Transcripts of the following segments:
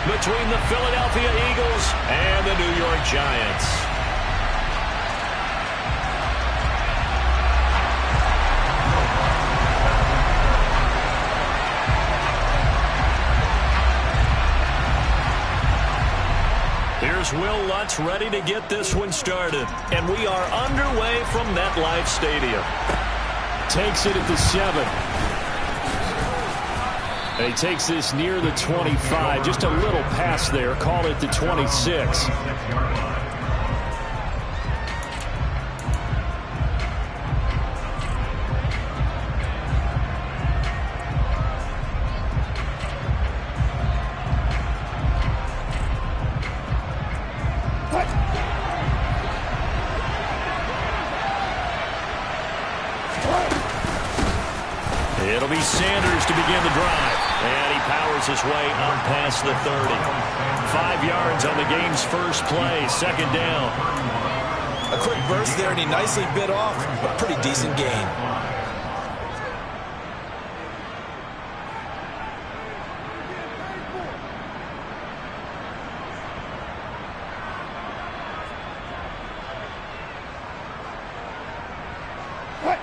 between the Philadelphia Eagles and the New York Giants. Here's Will Lutz ready to get this one started. And we are underway from MetLife Stadium. Takes it at the 7. And he takes this near the 25. Just a little pass there. Call it the 26. It'll be Sanders to begin the drive. And he powers his way up past the 30. 5 yards on the game's first play. Second down. A quick burst there, and he nicely bit off a pretty decent gain.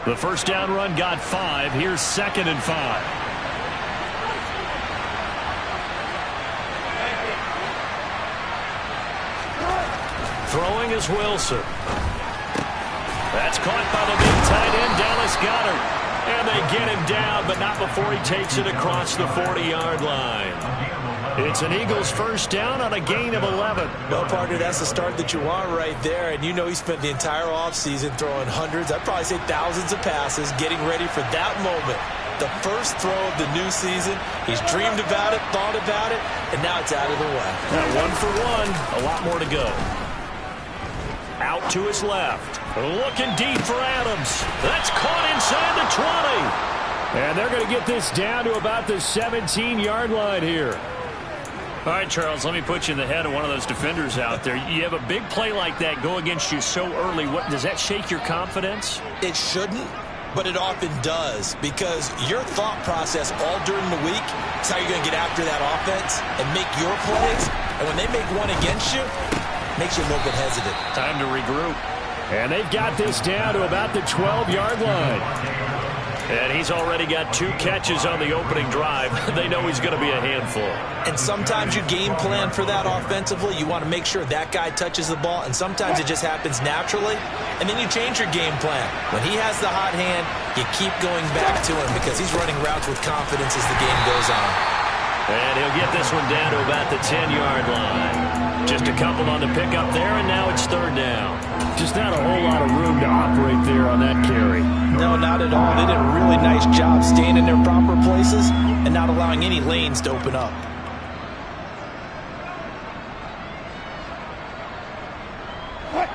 The first down run got 5. Here's 2nd and 5. Throwing is Wilson. That's caught by the big tight end, Dallas Goedert. And they get him down, but not before he takes it across the 40-yard line. It's an Eagles first down on a gain of 11. Well, partner, that's the start that you want right there. And you know he spent the entire offseason throwing hundreds, I'd probably say thousands of passes, getting ready for that moment. The first throw of the new season. He's dreamed about it, thought about it, and now it's out of the way. Now 1 for 1, a lot more to go. Out to his left. Looking deep for Adams. That's caught inside the 20. And they're going to get this down to about the 17-yard line here. All right, Charles, let me put you in the head of one of those defenders out there. You have a big play like that go against you so early. What does that shake your confidence? It shouldn't, but it often does, because your thought process all during the week is how you're going to get after that offense and make your plays. And when they make one against you, it makes you a little bit hesitant. Time to regroup. And they've got this down to about the 12-yard line. And he's already got 2 catches on the opening drive. They know he's going to be a handful. And sometimes you game plan for that offensively. You want to make sure that guy touches the ball, and sometimes it just happens naturally. And then you change your game plan. When he has the hot hand, you keep going back to him because he's running routes with confidence as the game goes on. And he'll get this one down to about the 10-yard line. Just a couple on the pickup there, and now it's 3rd down. Just not a whole lot of room to operate there on that carry. No, not at all. They did a really nice job staying in their proper places and not allowing any lanes to open up.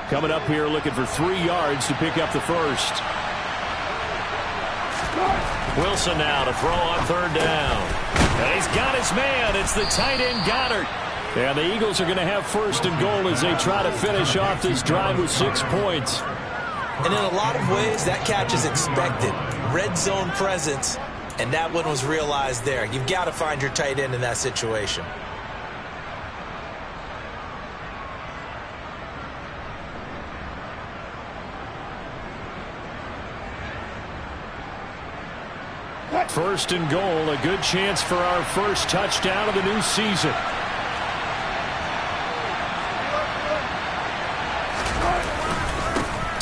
Coming up here looking for 3 yards to pick up the first. Wilson now to throw on 3rd down. And he's got his man. It's the tight end Goedert. And the Eagles are going to have 1st and goal as they try to finish off this drive with 6 points. And in a lot of ways, that catch is expected. Red zone presence, and that one was realized there. You've got to find your tight end in that situation. First and goal, a good chance for our first touchdown of the new season.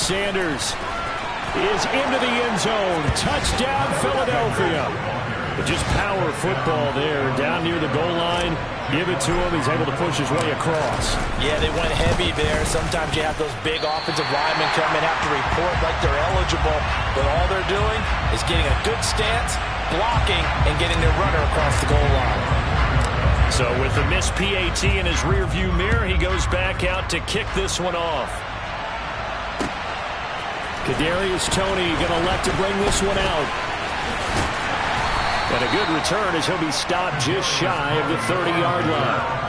Sanders is into the end zone. Touchdown, Philadelphia. But just power football there down near the goal line. Give it to him. He's able to push his way across. Yeah, they went heavy there. Sometimes you have those big offensive linemen come in, have to report like they're eligible. But all they're doing is getting a good stance, blocking, and getting their runner across the goal line. So with the missed PAT in his rearview mirror, he goes back out to kick this one off. Kadarius Toney going to elect to bring this one out. And a good return as he'll be stopped just shy of the 30-yard line.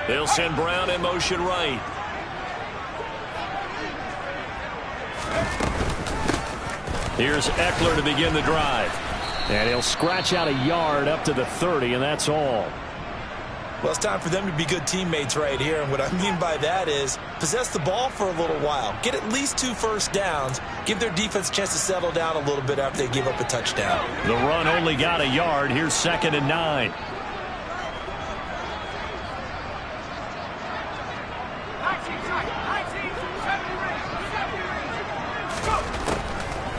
They'll send Brown in motion right. Here's Eckler to begin the drive. And he'll scratch out a yard up to the 30, and that's all. Well, it's time for them to be good teammates right here. And what I mean by that is possess the ball for a little while. Get at least 2 first downs. Give their defense a chance to settle down a little bit after they give up a touchdown. The run only got a yard. Here's 2nd and 9.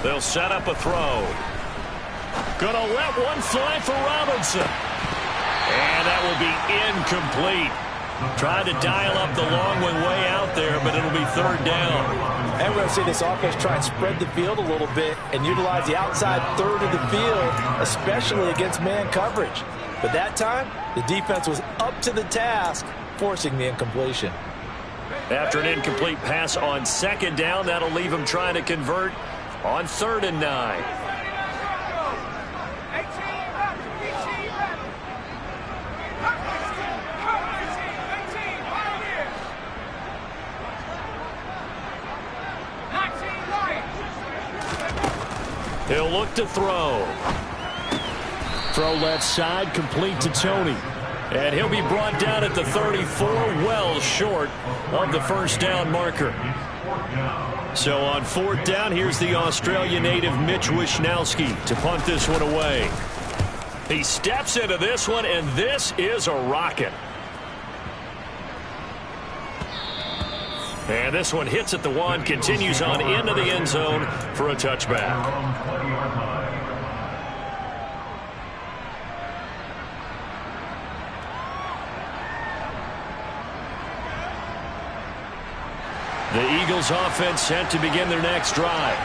They'll set up a throw. Gonna let one fly for Robinson. And that will be incomplete. Tried to dial up the long one way out there, but it'll be 3rd down. And we're going to see this offense try and spread the field a little bit and utilize the outside third of the field, especially against man coverage. But that time, the defense was up to the task, forcing the incompletion. After an incomplete pass on 2nd down, that'll leave him trying to convert on 3rd and 9. He'll look to throw. Throw left side, complete to Tony. And he'll be brought down at the 34, well short of the 1st down marker. So on 4th down, here's the Australia native Mitch Wishnowsky to punt this one away. He steps into this one, and this is a rocket. And this one hits at the 1, continues on into the end zone for a touchback. The Eagles offense set to begin their next drive.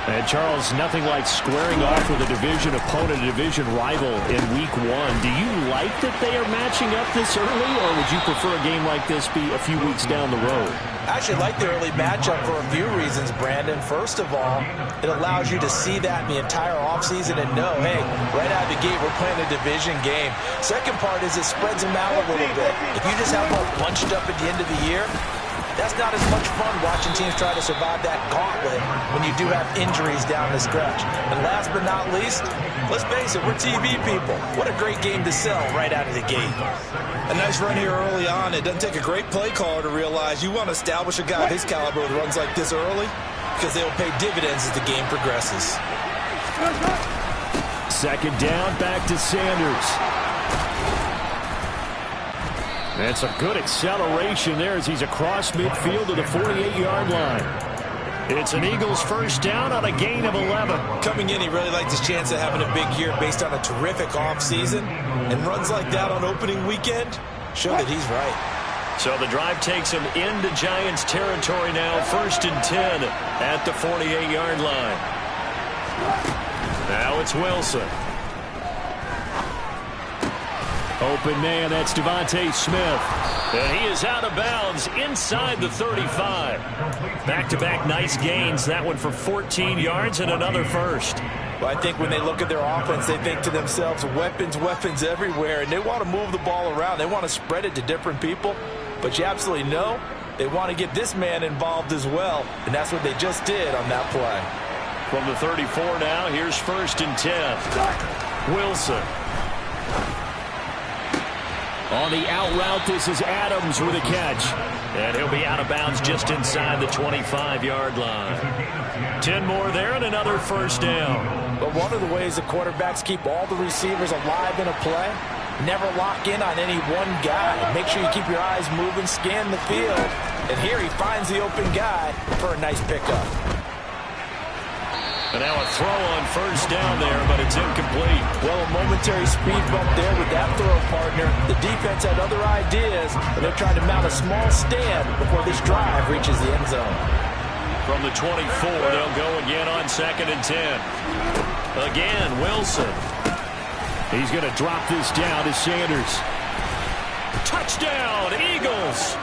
And Charles, nothing like squaring off with a division opponent, a division rival in week 1. Do you like that they are matching up this early, or would you prefer a game like this be a few weeks down the road? I actually like the early matchup for a few reasons, Brandon. First of all, it allows you to see that in the entire offseason and know, hey, right out of the gate, we're playing a division game. Second part is it spreads them out a little bit. If you just have them all bunched up at the end of the year, that's not as much fun watching teams try to survive that gauntlet when you do have injuries down the stretch. And last but not least, let's face it, we're TV people. What a great game to sell right out of the gate. A nice run here early on. It doesn't take a great play caller to realize you want to establish a guy of his caliber with runs like this early because they will pay dividends as the game progresses. 2nd down, back to Sanders. That's a good acceleration there as he's across midfield to the 48-yard line. It's an Eagles 1st down on a gain of 11. Coming in, he really likes his chance of having a big year based on a terrific offseason. And runs like that on opening weekend show that he's right. So the drive takes him into Giants territory now. 1st and 10 at the 48-yard line. Now it's Wilson. Open man, that's Devontae Smith. And he is out of bounds inside the 35. Back-to-back nice gains. That one for 14 yards and another first. Well, I think when they look at their offense, they think to themselves, weapons, weapons everywhere. And they want to move the ball around. They want to spread it to different people. But you absolutely know they want to get this man involved as well. And that's what they just did on that play. From the 34 now, here's 1st and 10. Wilson. On the out route, this is Adams with a catch. And he'll be out of bounds just inside the 25-yard line. 10 more there and another 1st down. But one of the ways the quarterbacks keep all the receivers alive in a play, never lock in on any one guy. Make sure you keep your eyes moving, scan the field. And here he finds the open guy for a nice pickup. And now a throw on 1st down there, but it's incomplete. Well, a momentary speed bump there with that throw partner. The defense had other ideas, and they're trying to mount a small stand before this drive reaches the end zone. From the 24, they'll go again on 2nd and 10. Again, Wilson. He's going to drop this down to Sanders. Touchdown, Eagles!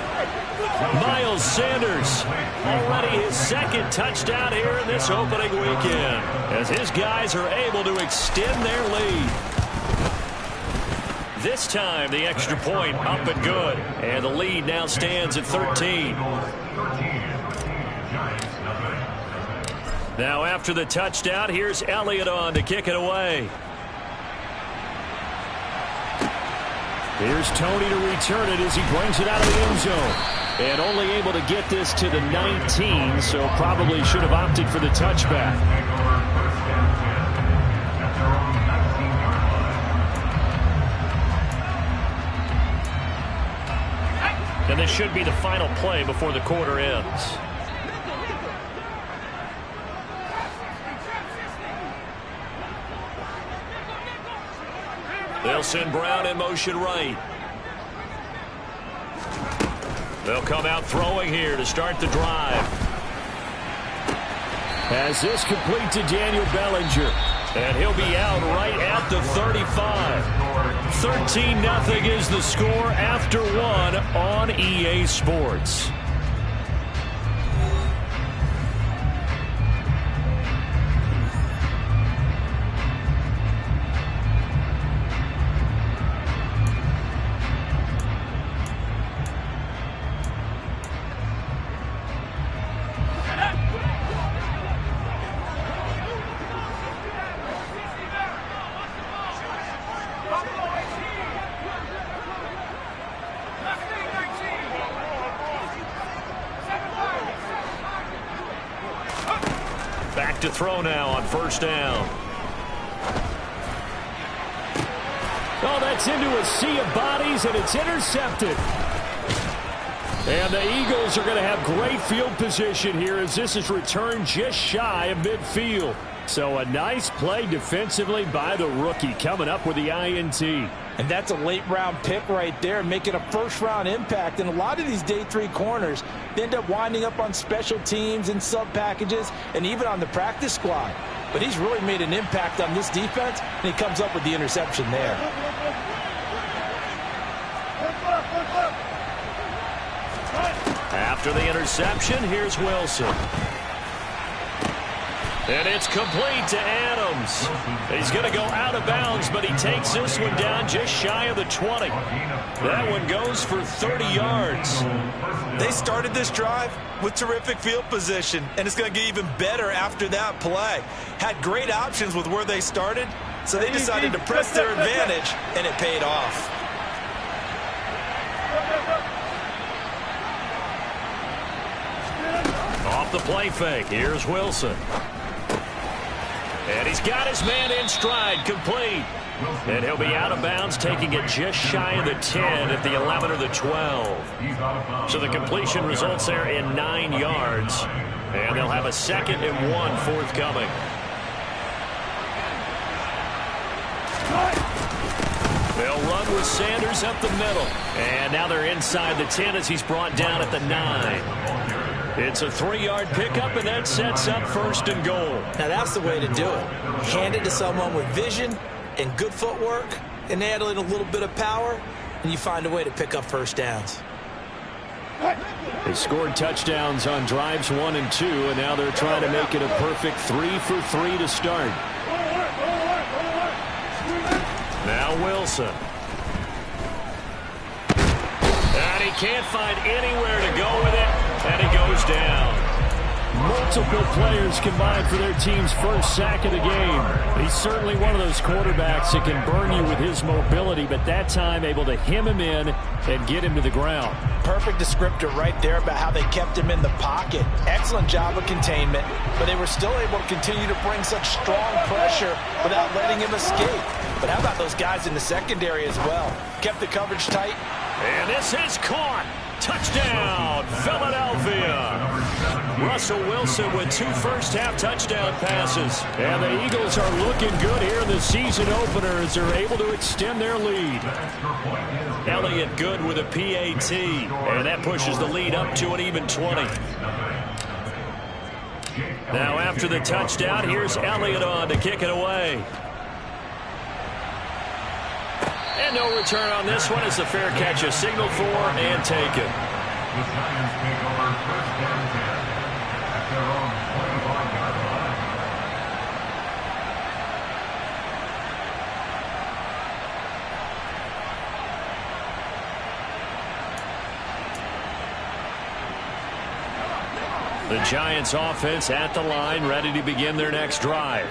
Miles Sanders, already his 2nd touchdown here in this opening weekend, as his guys are able to extend their lead. This time, the extra point up and good. And the lead now stands at 13. Now after the touchdown, here's Elliott on to kick it away. Here's Tony to return it as he brings it out of the end zone. And only able to get this to the 19, so probably should have opted for the touchback. And this should be the final play before the quarter ends. They'll send Brown in motion right. They'll come out throwing here to start the drive. As this complete to Daniel Bellinger. And he'll be out right at the 35. 13-0 is the score after one on EA Sports. Back to throw now on first down. Oh, that's into a sea of bodies, and it's intercepted. And the Eagles are going to have great field position here as this is returned just shy of midfield. So a nice play defensively by the rookie coming up with the INT. And that's a late-round pick right there, making a first-round impact. And a lot of these day three corners, they end up winding up on special teams and sub-packages and even on the practice squad. But he's really made an impact on this defense, and he comes up with the interception there. After the interception, here's Wilson. And it's complete to Adams. He's going to go out of bounds, but he takes this one down just shy of the 20. That one goes for 30 yards. They started this drive with terrific field position, and it's going to get even better after that play. Had great options with where they started, so they decided to press their advantage, and it paid off. Off the play fake, here's Wilson. And he's got his man in stride, complete. And he'll be out of bounds, taking it just shy of the 10 at the 11 or the 12. So the completion results there in 9 yards. And they'll have a 2nd and 1 forthcoming. They'll run with Sanders up the middle. And now they're inside the 10 as he's brought down at the 9. It's a 3-yard pickup, and that sets up 1st and goal. Now that's the way to do it. Hand it to someone with vision and good footwork, and add in a little bit of power, and you find a way to pick up first downs. They scored touchdowns on drives 1 and 2, and now they're trying to make it a perfect 3 for 3 to start. Now Wilson. And he can't find anywhere to go with it. And he goes down. Multiple players combined for their team's first sack of the game. He's certainly one of those quarterbacks that can burn you with his mobility, but that time able to hem him in and get him to the ground. Perfect descriptor right there about how they kept him in the pocket. Excellent job of containment, but they were still able to continue to bring such strong pressure without letting him escape. But how about those guys in the secondary as well? Kept the coverage tight. And this is caught. Touchdown, Philadelphia. Russell Wilson with 2 first-half touchdown passes. And the Eagles are looking good here in the season opener as they're able to extend their lead. Elliott good with a PAT. And that pushes the lead up to an even 20. Now after the touchdown, here's Elliott on to kick it away. And no return on this one as the fair catch is signaled for and taken. The Giants take over 1st and 10 at their own 25-yard line. The Giants offense at the line, ready to begin their next drive.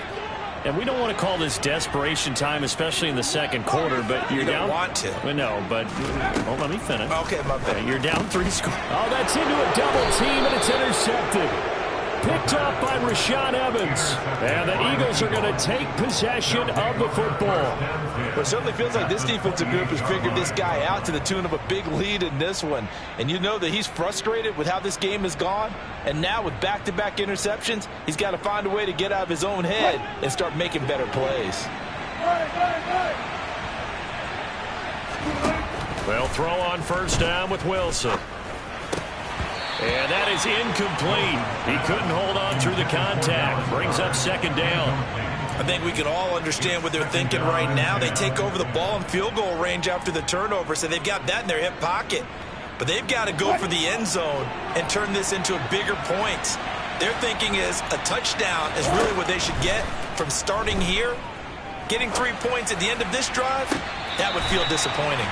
And we don't want to call this desperation time, especially in the second quarter, but you're down. You don't want to. Well, no, but let me finish. Okay, my bad. You're down 3 scores. Oh, that's into a double team, and it's intercepted. Picked up by Rashaan Evans. And the Eagles are going to take possession of the football. Well, it certainly feels like this defensive group has figured this guy out to the tune of a big lead in this one. And you know that he's frustrated with how this game has gone. And now with back-to-back interceptions, he's got to find a way to get out of his own head and start making better plays. They'll throw on first down with Wilson. And that is incomplete. He couldn't hold on through the contact. Brings up second down. I think we can all understand what they're thinking right now. They take over the ball in field goal range after the turnover, so they've got that in their hip pocket. But they've got to go for the end zone and turn this into a bigger points. Their thinking is a touchdown is really what they should get from starting here. Getting 3 points at the end of this drive, that would feel disappointing.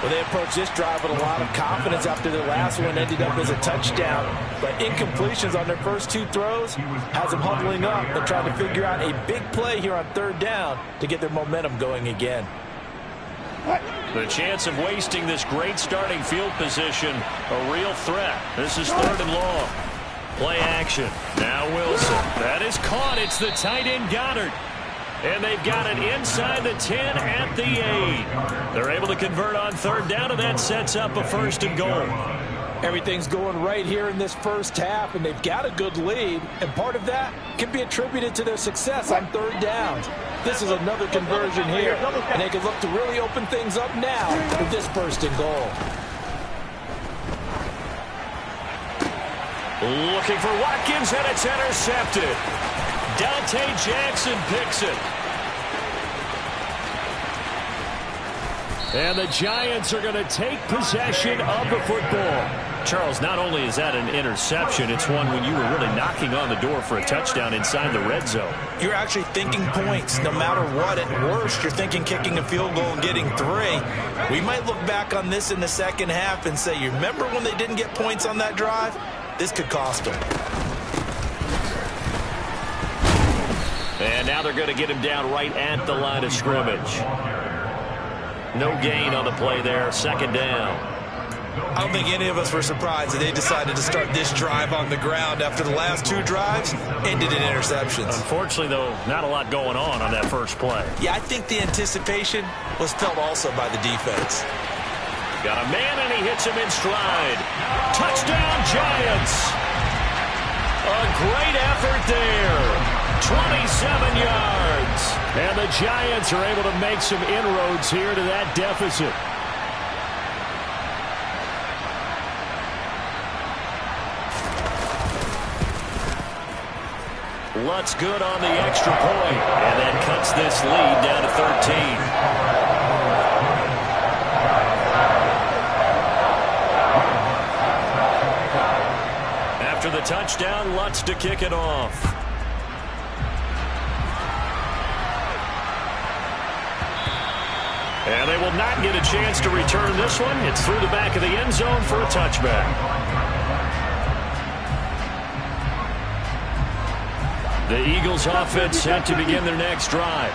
Well, they approached this drive with a lot of confidence after their last one ended up as a touchdown. But incompletions on their first 2 throws has them huddling up and trying to figure out a big play here on third down to get their momentum going again. The chance of wasting this great starting field position, a real threat. This is third and long. Play action. Now Wilson. That is caught. It's the tight end Goddard. And they've got it inside the 10 at the 8. They're able to convert on third down, and that sets up a first and goal. Everything's going right here in this first half, and they've got a good lead. And part of that can be attributed to their success on third downs. This is another conversion here, and they can look to really open things up now with this first and goal. Looking for Watkins, and it's intercepted. Dante Jackson picks it. And the Giants are going to take possession of the football. Charles, not only is that an interception, it's one when you were really knocking on the door for a touchdown inside the red zone. You're actually thinking points no matter what. At worst, you're thinking kicking a field goal and getting 3. We might look back on this in the second half and say, you remember when they didn't get points on that drive? This could cost them. And now they're going to get him down right at the line of scrimmage. No gain on the play there. Second down. I don't think any of us were surprised that they decided to start this drive on the ground after the last 2 drives ended in interceptions. Unfortunately, though, not a lot going on that first play. Yeah, I think the anticipation was felt also by the defense. Got a man, and he hits him in stride. Touchdown, Giants. A great effort there. 27 yards. And the Giants are able to make some inroads here to that deficit. Lutz good on the extra point. And that cuts this lead down to 13. After the touchdown, Lutz to kick it off. And they will not get a chance to return this one. It's through the back of the end zone for a touchback. The Eagles offense set to begin their next drive.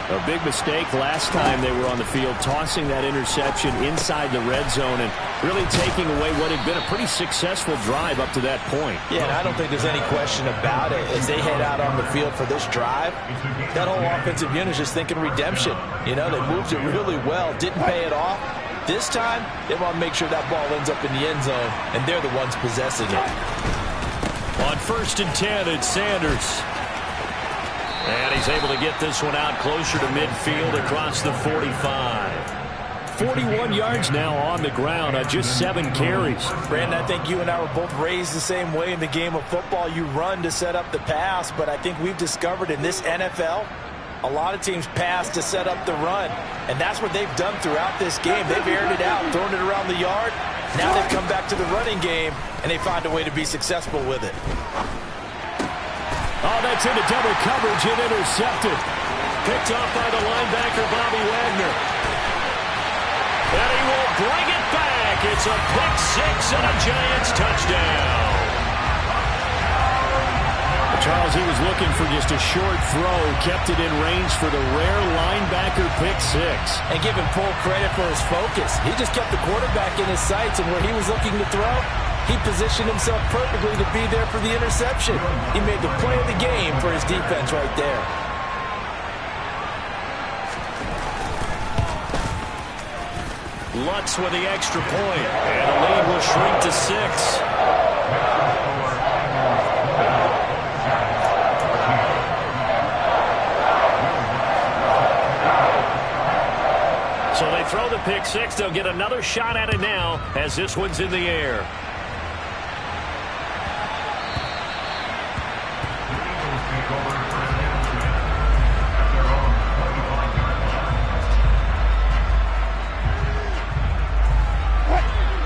A big mistake last time they were on the field, tossing that interception inside the red zone and really taking away what had been a pretty successful drive up to that point. Yeah, and I don't think there's any question about it. As they head out on the field for this drive, that whole offensive unit is just thinking redemption. You know, they moved it really well, didn't pay it off. This time, they want to make sure that ball ends up in the end zone, and they're the ones possessing it. On first and 10, it's Sanders. And he's able to get this one out closer to midfield across the 45. 41 yards now on the ground on just 7 carries. Brandon, I think you and I were both raised the same way in the game of football. You run to set up the pass, but I think we've discovered in this NFL, a lot of teams pass to set up the run. And that's what they've done throughout this game. They've aired it out, thrown it around the yard. Now they've come back to the running game, and they find a way to be successful with it. Oh, that's into double coverage and intercepted. Picked off by the linebacker, Bobby Wagner. And he will bring it back. It's a pick 6 and a Giants touchdown. Charles, he was looking for just a short throw, kept it in range for the rare linebacker pick six. And give him full credit for his focus. He just kept the quarterback in his sights, and where he was looking to throw, he positioned himself perfectly to be there for the interception. He made the play of the game for his defense right there. Lutz with the extra point, and the lead will shrink to 6. So they throw the pick six. They'll get another shot at it now as this one's in the air.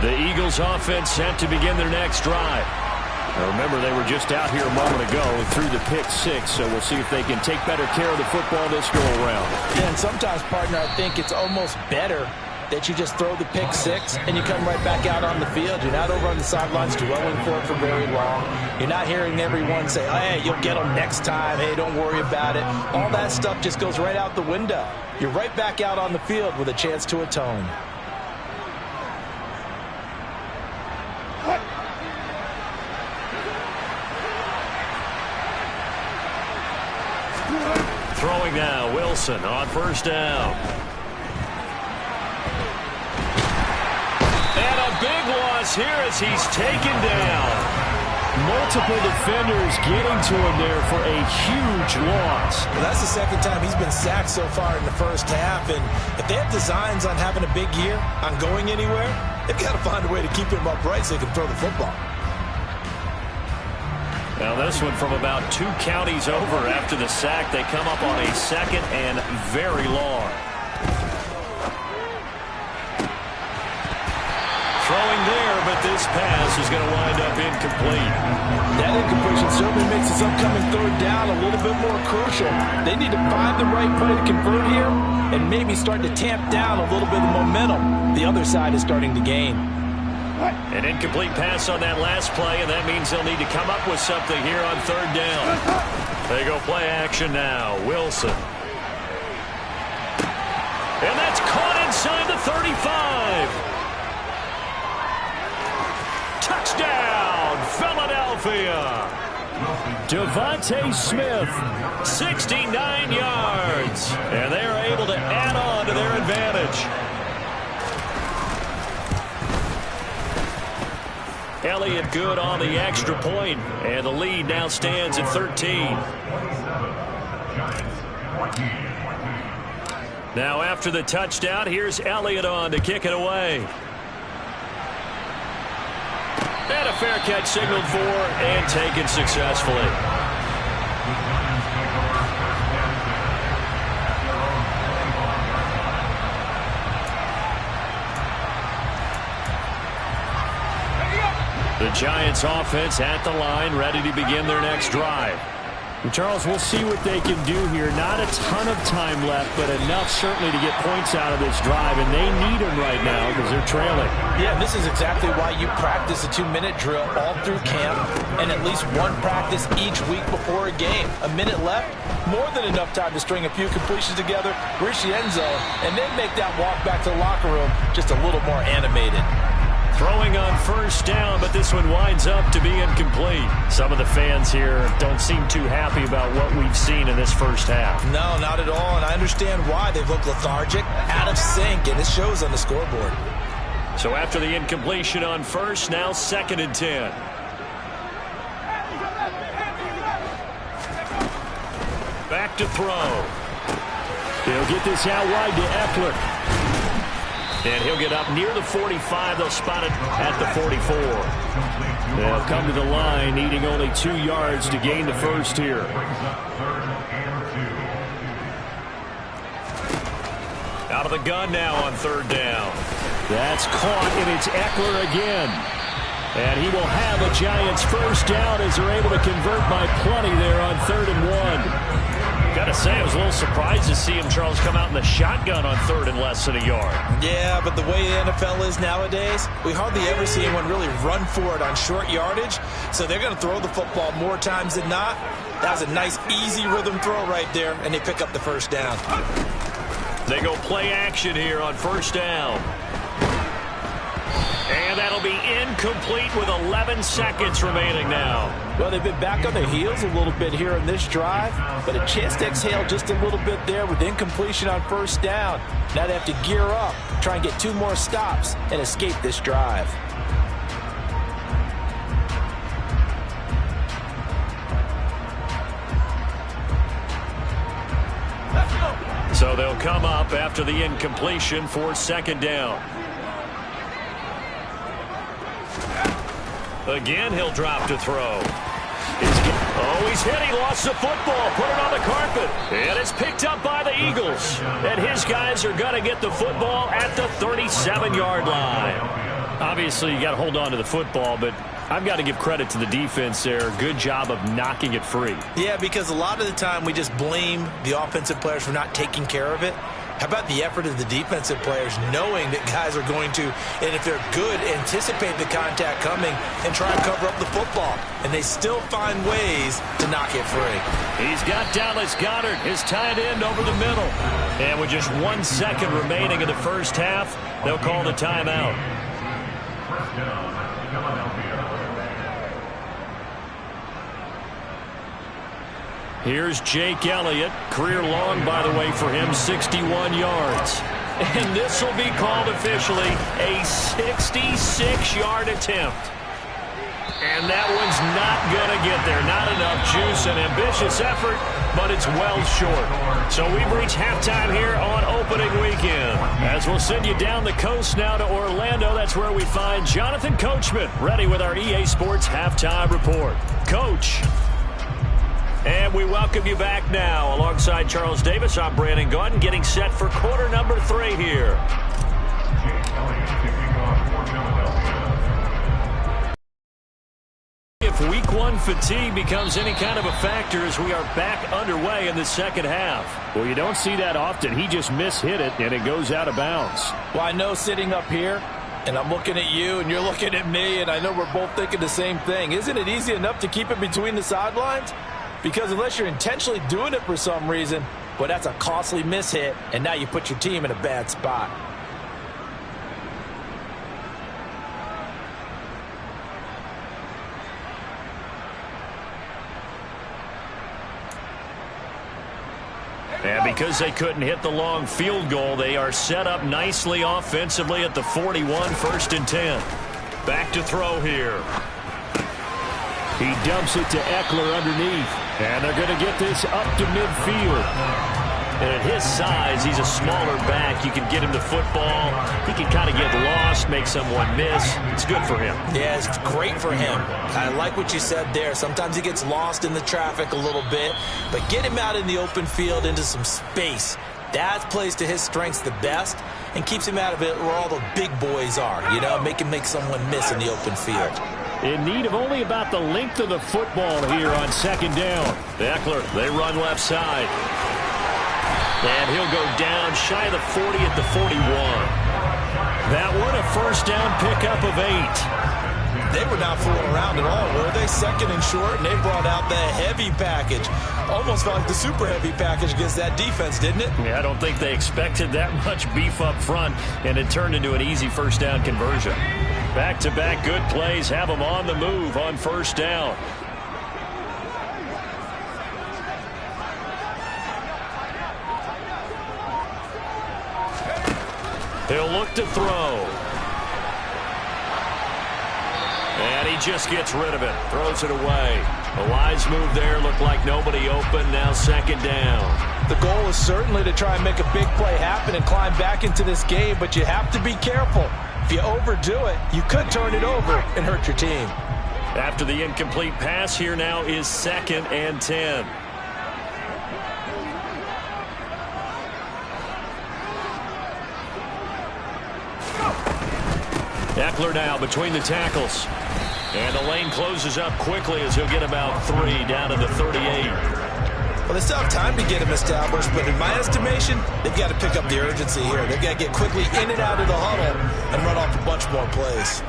The Eagles offense set to begin their next drive. Now remember, they were just out here a moment ago and threw the pick six, so we'll see if they can take better care of the football this go around. Yeah, and sometimes, partner, I think it's almost better that you just throw the pick six and you come right back out on the field. You're not over on the sidelines dwelling for it for very long. You're not hearing everyone say, hey, you'll get them next time. Hey, don't worry about it. All that stuff just goes right out the window. You're right back out on the field with a chance to atone. Throwing now, Wilson on first down. And a big loss here as he's taken down. Multiple defenders getting to him there for a huge loss. Well, that's the second time he's been sacked so far in the first half. And if they have designs on having a big year, on going anywhere, they've got to find a way to keep him upright so they can throw the football. Now this one from about 2 counties over after the sack. They come up on a second and very long. Throwing there, but this pass is going to wind up incomplete. That incompletion certainly makes this upcoming third down a little bit more crucial. They need to find the right play to convert here and maybe start to tamp down a little bit of momentum. The other side is starting to gain. An incomplete pass on that last play, and that means they'll need to come up with something here on third down. They go play action now. Wilson. And that's caught inside the 35. Touchdown, Philadelphia. Devontae Smith. 69 yards. And they are able to add on to their advantage. Elliott good on the extra point, and the lead now stands at 13. Now after the touchdown, here's Elliott on to kick it away. And a fair catch signaled for and taken successfully. The Giants offense at the line, ready to begin their next drive. And Charles, we'll see what they can do here. Not a ton of time left, but enough certainly to get points out of this drive, and they need them right now because they're trailing. Yeah, this is exactly why you practice a 2-minute drill all through camp and at least one practice each week before a game. A minute left, more than enough time to string a few completions together, reach the end zone, and then make that walk back to the locker room just a little more animated. Throwing on first down, but this one winds up to be incomplete. Some of the fans here don't seem too happy about what we've seen in this first half. No, not at all, and I understand why. They've looked lethargic, out of sync, and it shows on the scoreboard. So after the incompletion on first, now 2nd and 10. Back to throw. They'll get this out wide to Eckler. And he'll get up near the 45. They'll spot it at the 44. They'll come to the line, needing only 2 yards to gain the first here. Out of the gun now on third down. That's caught, and it's Eckler again. And he will have a Giants first down as they're able to convert by plenty there on 3rd and 1. Gotta say, I was a little surprised to see him, Charles, come out in the shotgun on 3rd and less than a yard. Yeah, but the way the NFL is nowadays, we hardly ever see anyone really run for it on short yardage. So they're going to throw the football more times than not. That was a nice, easy rhythm throw right there, and they pick up the first down. They go play action here on first down. And that'll be incomplete with 11 seconds remaining now. Well, they've been back on their heels a little bit here in this drive, but a chance to exhale just a little bit there with incompletion on first down. Now they have to gear up, try and get 2 more stops, and escape this drive. So they'll come up after the incompletion for second down. Again, he'll drop to throw. He's hit. He lost the football. Put it on the carpet. And it's picked up by the Eagles. And his guys are going to get the football at the 37-yard line. Obviously, you got to hold on to the football, but I've got to give credit to the defense there. Good job of knocking it free. Yeah, because a lot of the time we just blame the offensive players for not taking care of it. How about the effort of the defensive players knowing that guys are going to, and if they're good, anticipate the contact coming and try and cover up the football. And they still find ways to knock it free. He's got Dallas Goedert, his tight end, over the middle. And with just 1 second remaining in the first half, they'll call the timeout. First down, Philadelphia. Here's Jake Elliott. Career long, by the way, for him, 61 yards. And this will be called officially a 66-yard attempt. And that one's not going to get there. Not enough juice, an ambitious effort, but it's well short. So we've reached halftime here on opening weekend. As we'll send you down the coast now to Orlando, that's where we find Jonathan Coachman, ready with our EA Sports Halftime Report. Coach. And we welcome you back now. Alongside Charles Davis, I'm Brandon Gaudin, getting set for quarter number 3 here. Jake Elliott kicking off for Philadelphia. If week 1 fatigue becomes any kind of a factor as we are back underway in the second half. Well, you don't see that often. He just mishit it, and it goes out of bounds. Well, I know sitting up here, and I'm looking at you, and you're looking at me, and I know we're both thinking the same thing. Isn't it easy enough to keep it between the sidelines? Because unless you're intentionally doing it for some reason, well, that's a costly mishit, and now you put your team in a bad spot. And because they couldn't hit the long field goal, they are set up nicely offensively at the 41, 1st and 10. Back to throw here. He dumps it to Eckler underneath. And they're going to get this up to midfield. And at his size, he's a smaller back. You can get him the football. He can kind of get lost, make someone miss. It's good for him. Yeah, it's great for him. I like what you said there. Sometimes he gets lost in the traffic a little bit. But get him out in the open field into some space. That plays to his strengths the best and keeps him out of it where all the big boys are. You know, make him make someone miss in the open field. In need of only about the length of the football here on second down. Eckler, they run left side. And he'll go down shy of the 40 at the 41. That one a first down pickup of 8. They were not fooling around at all, were they? Second and short, and they brought out the heavy package. Almost felt like the super heavy package against that defense, didn't it? Yeah, I don't think they expected that much beef up front, and it turned into an easy first down conversion. Back-to-back good plays have them on the move on first down. He'll look to throw. And he just gets rid of it. Throws it away. A wise move there. Looked like nobody open. Now second down. The goal is certainly to try and make a big play happen and climb back into this game, but you have to be careful. If you overdo it, you could turn it over and hurt your team. After the incomplete pass, here now is 2nd and 10. Eckler now between the tackles. And the lane closes up quickly as he'll get about 3 down to the 38. Well, they still have time to get him established, but in my estimation, they've got to pick up the urgency here. They've got to get quickly in and out of the huddle and run off a bunch more plays.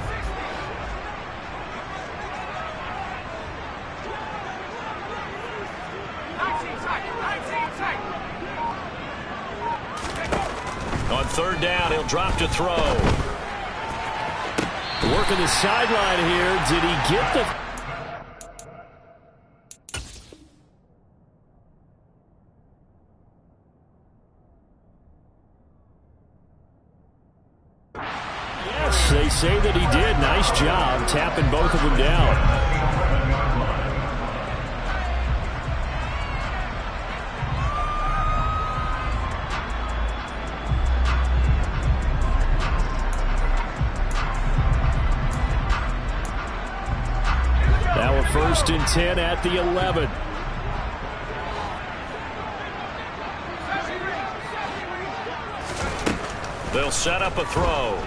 On third down, he'll drop to throw. Working the sideline here. Did he get the... Yes, they say that he did. Nice job tapping both of them down. Now a 1st and 10 at the 11. They'll set up a throw.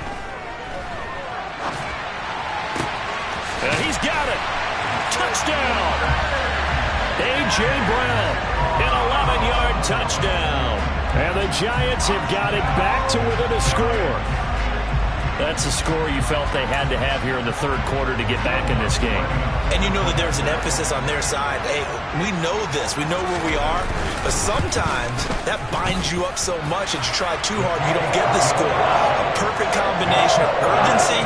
And he's got it. Touchdown. A.J. Brown, an 11-yard touchdown. And the Giants have got it back to within a score. That's a score you felt they had to have here in the third quarter to get back in this game. And you know that there's an emphasis on their side. Hey, we know this. We know where we are. But sometimes that binds you up so much that you try too hard, you don't get the score. A perfect combination of urgency,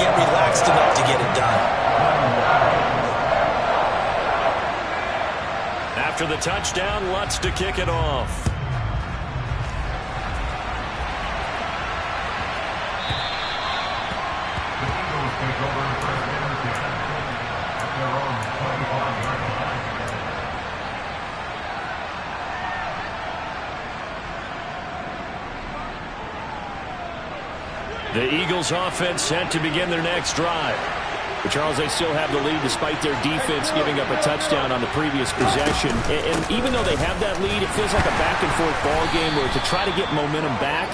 yet relaxed enough to get it done. After the touchdown, Lutz to kick it off. The Eagles offense set to begin their next drive. But Charles, they still have the lead despite their defense giving up a touchdown on the previous possession. And even though they have that lead, it feels like a back-and-forth ball game where to try to get momentum back,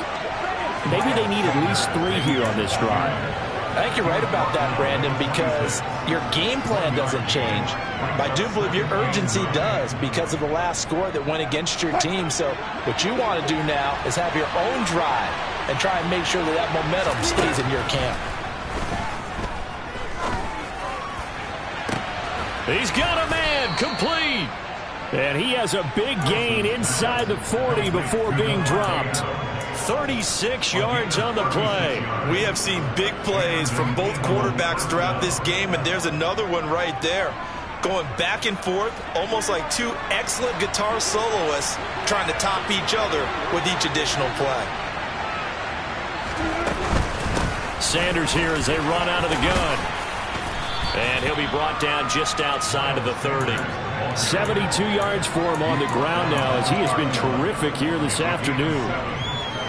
maybe they need at least 3 here on this drive. I think you're right about that, Brandon, because your game plan doesn't change. But I do believe your urgency does because of the last score that went against your team. So what you want to do now is have your own drive and try and make sure that that momentum stays in your camp. He's got a man complete. And he has a big gain inside the 40 before being dropped. 36 yards on the play. We have seen big plays from both quarterbacks throughout this game, and there's another one right there. Going back and forth, almost like 2 excellent guitar soloists trying to top each other with each additional play. Sanders here as they run out of the gun. And he'll be brought down just outside of the 30. 72 yards for him on the ground now as he has been terrific here this afternoon.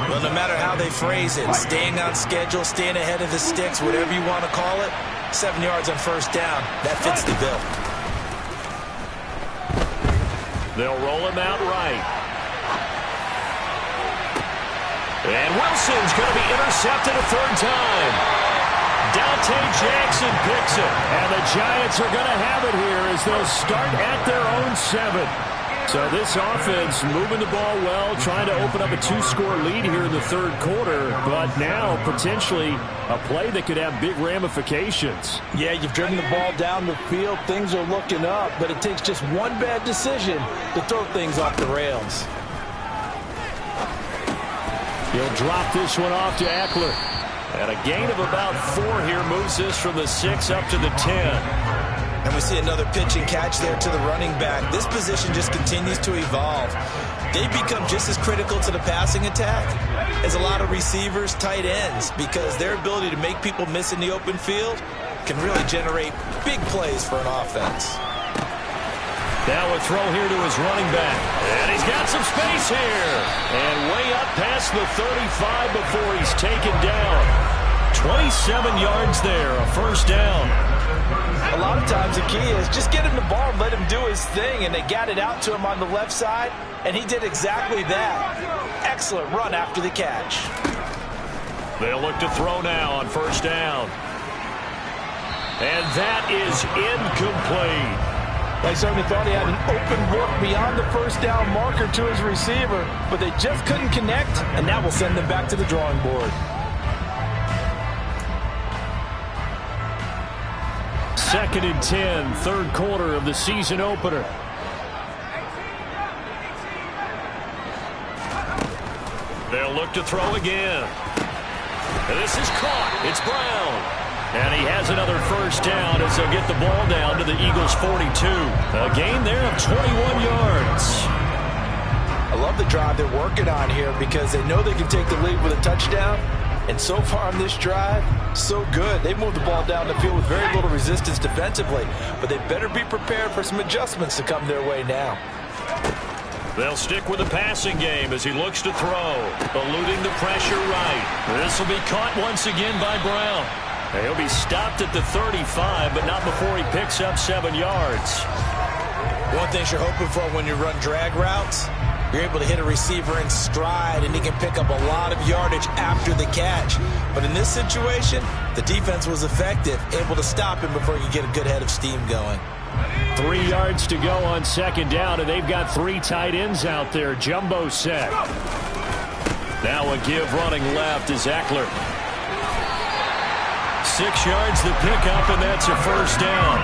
Well, no matter how they phrase it, staying on schedule, staying ahead of the sticks, whatever you want to call it, 7 yards on 1st down, that fits the bill. They'll roll him out right. And Wilson's going to be intercepted a 3rd time. Dante Jackson picks it. And the Giants are going to have it here as they'll start at their own 7. So this offense moving the ball well, trying to open up a 2-score lead here in the 3rd quarter, but now potentially a play that could have big ramifications. Yeah, you've driven the ball down the field. Things are looking up, but it takes just one bad decision to throw things off the rails. He'll drop this one off to Eckler. And a gain of about 4 here moves this from the 6 up to the 10. And we see another pitch and catch there to the running back. This position just continues to evolve. They become just as critical to the passing attack as a lot of receivers, tight ends, because their ability to make people miss in the open field can really generate big plays for an offense. Now a throw here to his running back. And he's got some space here. And way up past the 35 before he's taken down. 27 yards there, a 1st down. A lot of times the key is just get him the ball and let him do his thing, and they got it out to him on the left side, and he did exactly that. Excellent run after the catch. They'll look to throw now on 1st down. And that is incomplete. They certainly thought he had an open look beyond the 1st down marker to his receiver, but they just couldn't connect, and that will send them back to the drawing board. 2nd and 10, 3rd quarter of the season opener. They'll look to throw again. And this is caught. It's Brown. And he has another first down as they'll get the ball down to the Eagles' 42. A gain there of 21 yards. I love the drive they're working on here because they know they can take the lead with a touchdown. And so far on this drive, so good. They moved the ball down the field with very little resistance defensively. But they better be prepared for some adjustments to come their way now. They'll stick with the passing game as he looks to throw. Eluding the pressure right. This will be caught once again by Brown. And he'll be stopped at the 35, but not before he picks up 7 yards. One thing you're hoping for when you run drag routes, you're able to hit a receiver in stride, and he can pick up a lot of yardage after the catch. But in this situation, the defense was effective, able to stop him before he could get a good head of steam going. 3 yards to go on second down, and they've got 3 tight ends out there. Jumbo set. Now a give running left is Eckler. 6 yards the pickup, and that's a first down.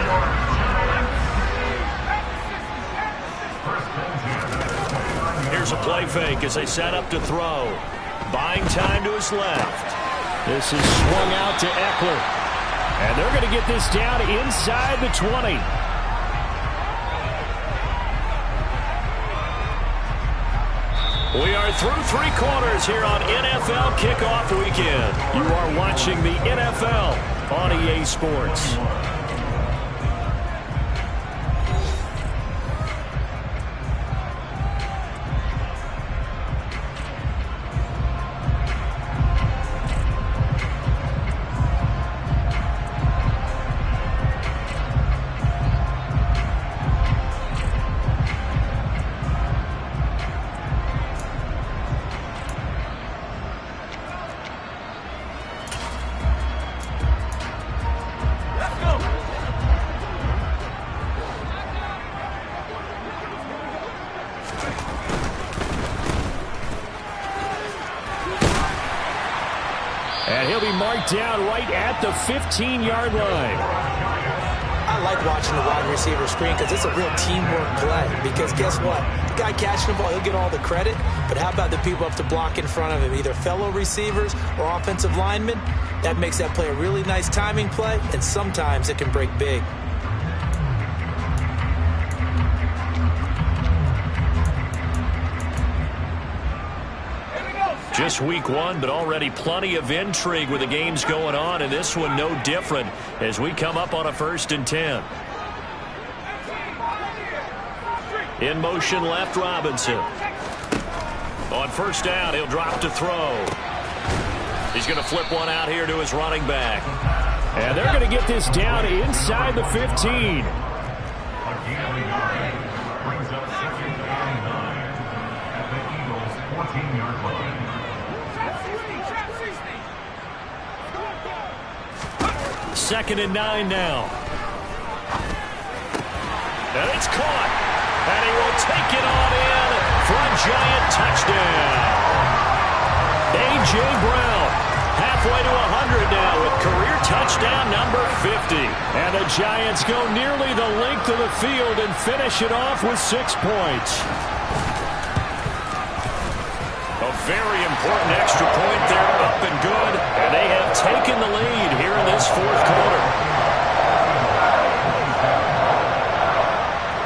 Here's a play fake as they set up to throw. Buying time to his left. This is swung out to Eckler. And they're going to get this down inside the 20. We are through 3 quarters here on NFL Kickoff Weekend. You are watching the NFL on EA Sports. And he'll be marked down right at the 15-yard line. I like watching the wide receiver screen because it's a real teamwork play. Because guess what? The guy catching the ball, he'll get all the credit. But how about the people up to block in front of him, either fellow receivers or offensive linemen? That makes that play a really nice timing play, and sometimes it can break big. Just week 1, but already plenty of intrigue with the games going on, and this one no different as we come up on a 1st and 10. In motion left, Robinson. On first down, he'll drop to throw. He's going to flip one out here to his running back. And they're going to get this down inside the 15. Brings up 2nd and 9 at the Eagles' 14-yard line. Second and 9 now. And it's caught. And he will take it on in for a giant touchdown. A.J. Brown halfway to 100 now with career touchdown number 50. And the Giants go nearly the length of the field and finish it off with 6 points. A very important extra point there, up and good. And they have taken the lead here in this 4th quarter.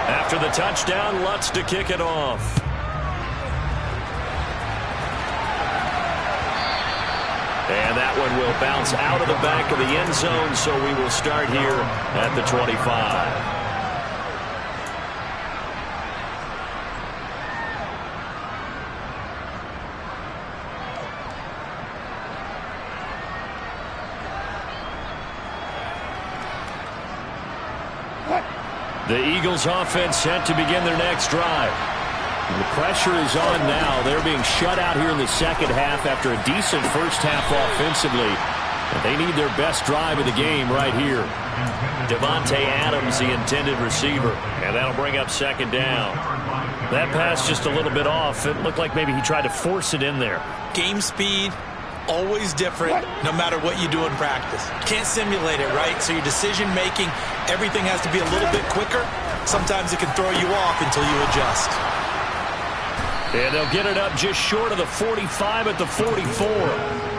After the touchdown, Lutz to kick it off. And that one will bounce out of the back of the end zone, so we will start here at the 25. The Eagles offense set to begin their next drive. The pressure is on now. They're being shut out here in the second half after a decent first half offensively. And they need their best drive of the game right here. Devontae Adams, the intended receiver. And that'll bring up second down. That pass just a little bit off. It looked like maybe he tried to force it in there. Game speed, always different no matter what you do in practice. Can't simulate it, right? So your decision-making, everything has to be a little bit quicker. Sometimes it can throw you off until you adjust. And they'll get it up just short of the 45 at the 44.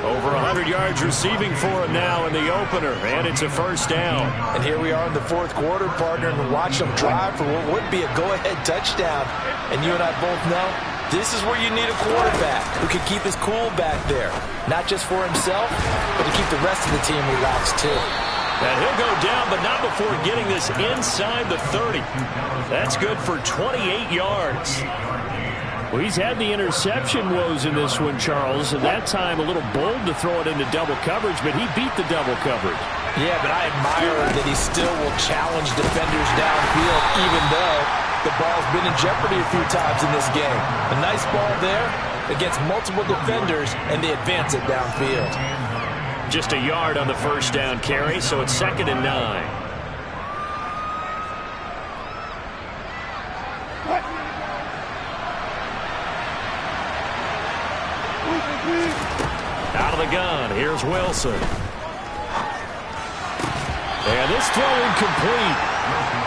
Over 100 yards receiving for him now in the opener, and it's a first down. And here we are in the fourth quarter, partner, and watch them drive for what would be a go-ahead touchdown. And you and I both know this is where you need a quarterback who can keep his cool back there, not just for himself, but to keep the rest of the team relaxed too. And he'll go down, but not before getting this inside the 30. That's good for 28 yards. Well, he's had the interception woes in this one, Charles, and that time a little bold to throw it into double coverage, but he beat the double coverage. Yeah, but I admire that he still will challenge defenders downfield, even though the ball's been in jeopardy a few times in this game. A nice ball there against multiple defenders, and they advance it downfield. Just a yard on the first down carry, so it's 2nd and 9. Out of the gun, here's Wilson. And this throw incomplete.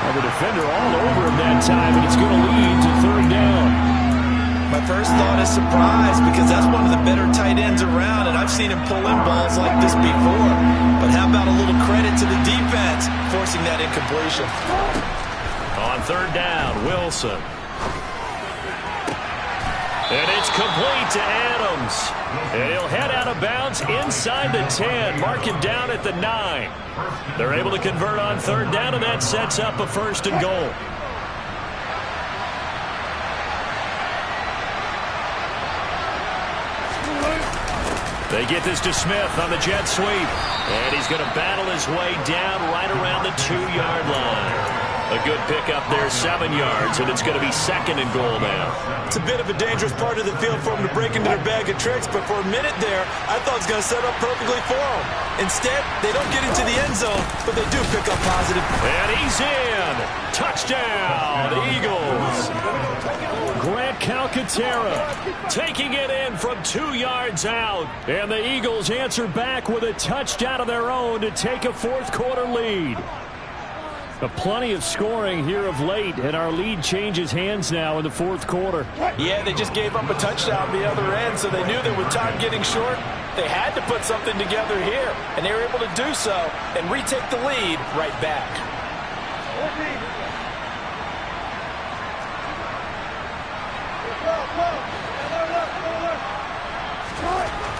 Well, the defender all over him that time, and it's going to lead to 3rd down. My first thought is surprise, because that's one of the better tight ends around, and I've seen him pull in balls like this before. But how about a little credit to the defense forcing that incompletion? On 3rd down, Wilson. And it's complete to Adams. And he'll head out of bounds inside the 10. Mark it down at the 9. They're able to convert on 3rd down, and that sets up a 1st and goal. They get this to Smith on the jet sweep. And he's going to battle his way down right around the 2-yard line. A good pickup there, 7 yards, and it's going to be 2nd and goal now. It's a bit of a dangerous part of the field for him to break into their bag of tricks, but for a minute there, I thought it was going to set up perfectly for him. Instead, they don't get into the end zone, but they do pick up positive. And he's in. Touchdown, Eagles. Grant Calcaterra taking it in from 2 yards out. And the Eagles answer back with a touchdown of their own to take a fourth quarter lead. Plenty of scoring here of late, and our lead changes hands now in the fourth quarter. Yeah, they just gave up a touchdown the other end, so they knew that with time getting short, they had to put something together here, and they were able to do so and retake the lead right back.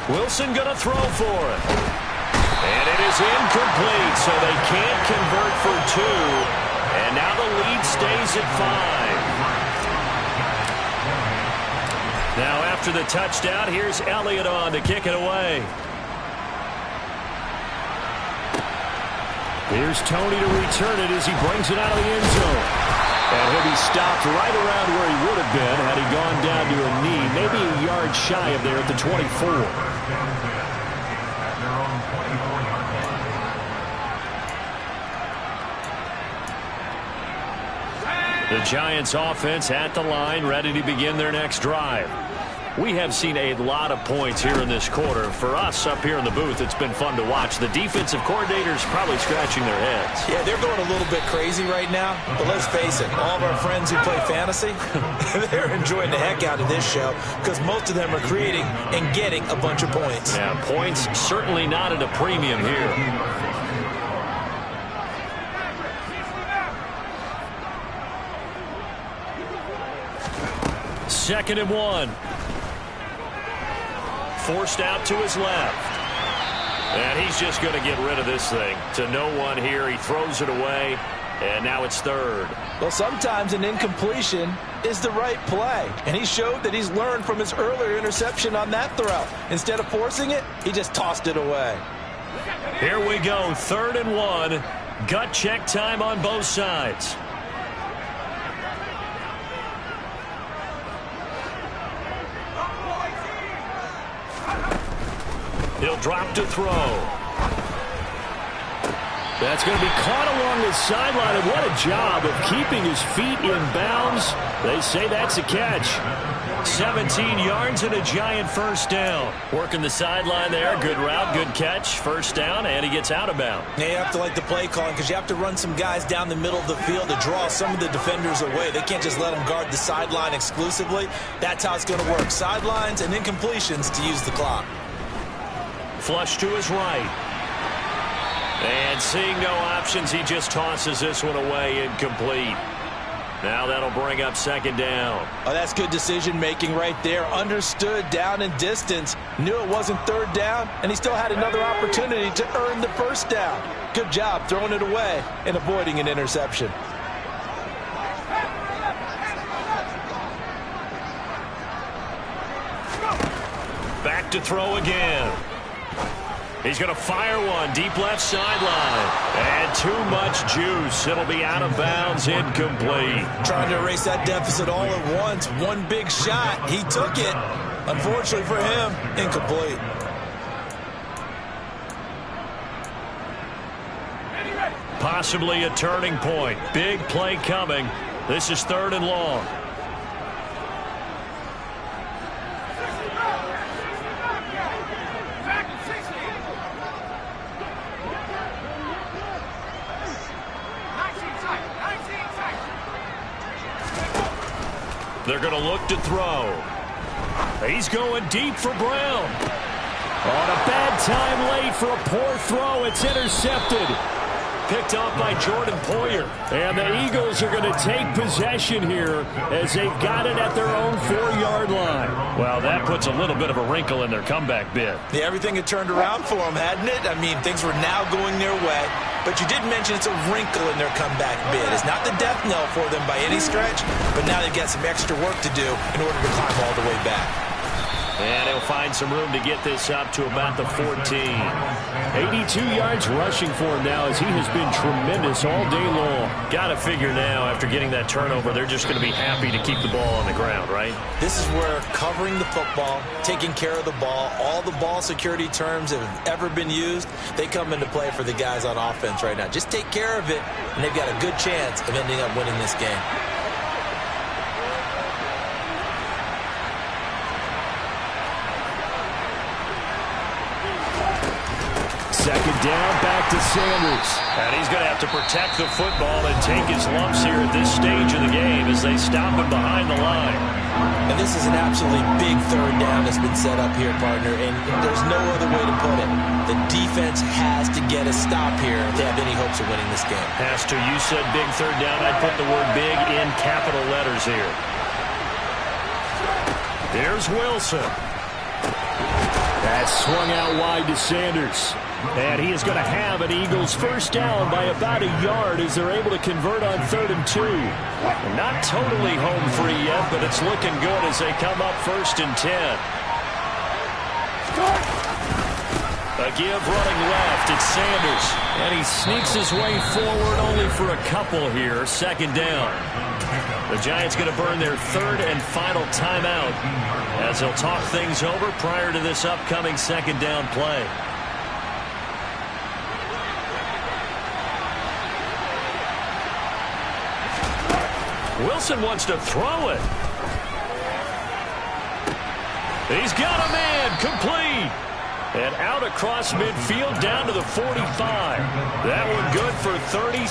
Wilson gonna throw for it. And it is incomplete, so they can't convert for 2. And now the lead stays at 5. Now after the touchdown, here's Elliott on to kick it away. Here's Tony to return it as he brings it out of the end zone. And he'll be stopped right around where he would have been had he gone down to a knee, maybe a yard shy of there at the 24. The Giants offense at the line, ready to begin their next drive. We have seen a lot of points here in this quarter. For us up here in the booth, it's been fun to watch. The defensive coordinators probably scratching their heads. Yeah, they're going a little bit crazy right now. But let's face it, all of our friends who play fantasy, they're enjoying the heck out of this show because most of them are creating and getting a bunch of points. Yeah, points certainly not at a premium here. 2nd and 1. Forced out to his left. And he's just going to get rid of this thing. To no one here. He throws it away. And now it's 3rd. Well, sometimes an incompletion is the right play. And he showed that he's learned from his earlier interception on that throw. Instead of forcing it, he just tossed it away. Here we go. 3rd and 1. Gut check time on both sides. He'll drop to throw. That's going to be caught along the sideline, and what a job of keeping his feet in bounds. They say that's a catch. 17 yards and a giant first down. Working the sideline there. Good route, good catch. First down, and he gets out of bounds. Now you have to like the play calling because you have to run some guys down the middle of the field to draw some of the defenders away. They can't just let them guard the sideline exclusively. That's how it's going to work. Sidelines and incompletions to use the clock. Flush to his right. And seeing no options, he just tosses this one away, incomplete. Now that'll bring up second down. Oh, that's good decision-making right there. Understood down and distance. Knew it wasn't third down, and he still had another opportunity to earn the first down. Good job throwing it away and avoiding an interception. Back to throw again. He's going to fire one deep left sideline. And too much juice. It'll be out of bounds, incomplete. Trying to erase that deficit all at once. One big shot. He took it. Unfortunately for him, incomplete. Possibly a turning point. Big play coming. This is 3rd and long. They're going to look to throw. He's going deep for Brown. On a bad time late for a poor throw. It's intercepted. Picked off by Jordan Poyer. And the Eagles are going to take possession here as they've got it at their own 4-yard line. Well, that puts a little bit of a wrinkle in their comeback bid. Yeah, everything had turned around for them, hadn't it? I mean, things were now going their way. But you did mention it's a wrinkle in their comeback bid. It's not the death knell for them by any stretch, but now they've got some extra work to do in order to climb all the way back. And he'll find some room to get this up to about the 14. 82 yards rushing for him now as he has been tremendous all day long. Got to figure now, after getting that turnover, they're just going to be happy to keep the ball on the ground, right? This is where covering the football, taking care of the ball, all the ball security terms that have ever been used, they come into play for the guys on offense right now. Just take care of it, and they've got a good chance of ending up winning this game. Second down, back to Sanders. And he's going to have to protect the football and take his lumps here at this stage of the game as they stop him behind the line. And this is an absolutely big third down that's been set up here, partner, and there's no other way to put it. The defense has to get a stop here if they have any hopes of winning this game. Has to. You said big third down. I'd put the word big in capital letters here. Here's Wilson. That swung out wide to Sanders. And he is going to have an Eagles first down by about a yard as they're able to convert on 3rd and 2. Not totally home free yet, but it's looking good as they come up 1st and 10. A give running left. It's Sanders. And he sneaks his way forward only for a couple here. 2nd down. The Giants going to burn their 3rd and final timeout as they'll talk things over prior to this upcoming 2nd down play. Wilson wants to throw it. He's got a man, complete. And out across midfield down to the 45. That one good for 37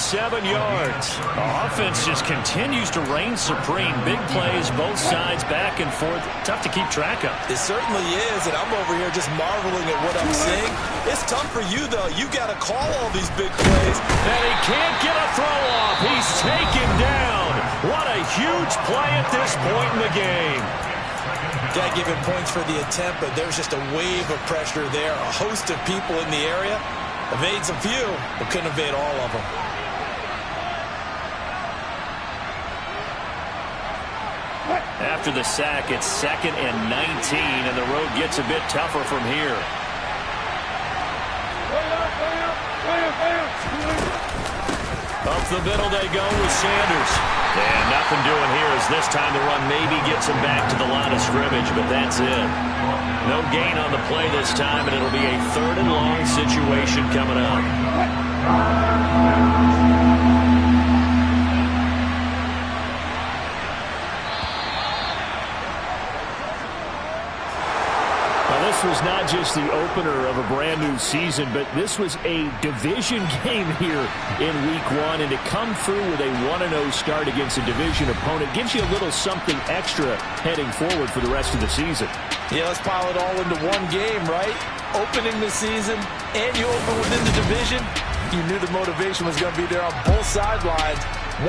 yards. The offense just continues to reign supreme. Big plays, both sides, back and forth. Tough to keep track of. It certainly is, and I'm over here just marveling at what I'm seeing. It's tough for you, though. You got to call all these big plays. And he can't get a throw off. He's taken down. What a huge play at this point in the game. Got to give him points for the attempt, but there's just a wave of pressure there. A host of people in the area. Evades a few, but couldn't evade all of them. After the sack, it's 2nd and 19, and the road gets a bit tougher from here. Up the middle they go with Sanders. And nothing doing here as this time the run maybe gets him back to the line of scrimmage, but that's it. No gain on the play this time, and it'll be a 3rd and long situation coming up. This was not just the opener of a brand new season, but this was a division game here in week 1. And to come through with a 1-0 start against a division opponent gives you a little something extra heading forward for the rest of the season. Yeah, let's pile it all into one game, right? Opening the season, and you open within the division. You knew the motivation was going to be there on both sidelines.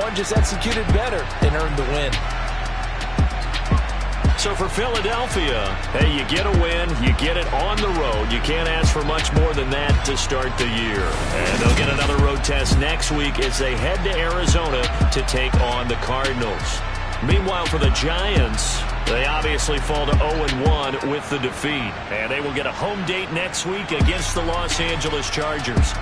One just executed better and earned the win. So for Philadelphia, hey, you get a win, you get it on the road. You can't ask for much more than that to start the year. And they'll get another road test next week as they head to Arizona to take on the Cardinals. Meanwhile, for the Giants, they obviously fall to 0-1 with the defeat. And they will get a home date next week against the Los Angeles Chargers.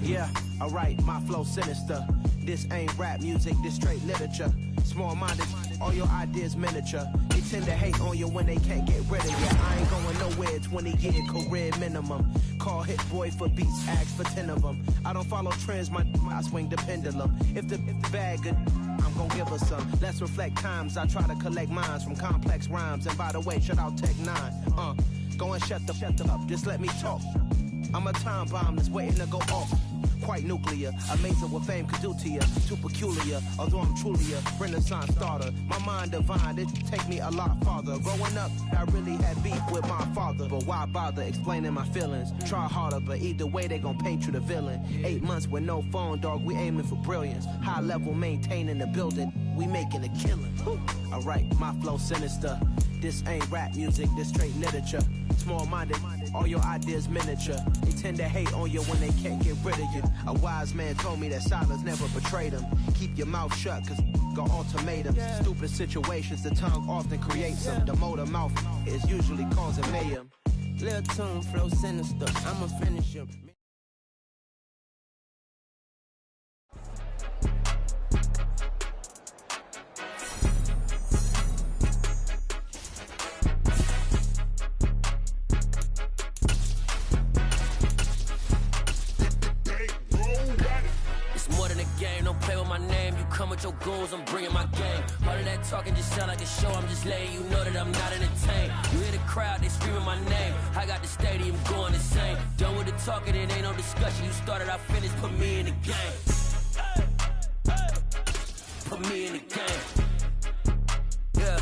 Yeah, alright, my flow sinister. This ain't rap music, this straight literature. Small-minded, all your ideas miniature. They tend to hate on you when they can't get rid of you. I ain't going nowhere, 20-year career minimum. Call Hit Boy for beats, ask for 10 of them. I don't follow trends, I swing the pendulum. If the bag good, I'm gonna give her some. Let's reflect times, I try to collect minds from complex rhymes. And by the way, shout out Tech 9. Go and shut the up, just let me talk. I'm a time bomb that's waiting to go off. Quite nuclear, amazing what fame could do to you. Too peculiar, although I'm truly a renaissance starter. My mind divine, it take me a lot farther. Growing up, I really had beef with my father. But why bother explaining my feelings? Try harder, but either way they gon' paint you the villain. 8 months with no phone, dog, we aiming for brilliance. High level maintaining the building, we making a killing. Alright, my flow sinister. This ain't rap music, this straight literature. Small-minded, all your ideas miniature. They tend to hate on you when they can't get rid of you. A wise man told me that silence never betrayed him. Keep your mouth shut, cause got ultimatums. Stupid situations, the tongue often creates them. The motor mouth is usually causing mayhem. Lil' tune, flow sinister, I'ma finish him. Come with your goons, I'm bringing my game. All of that talking just sound like a show. I'm just letting you know that I'm not entertained. You hear the crowd, they screaming my name. I got the stadium going insane. Done with the talking, it ain't no discussion. You started, I finished, put me in the game. Put me in the game. Yeah,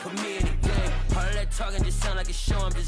put me in the game. All of that talking just sound like a show. I'm just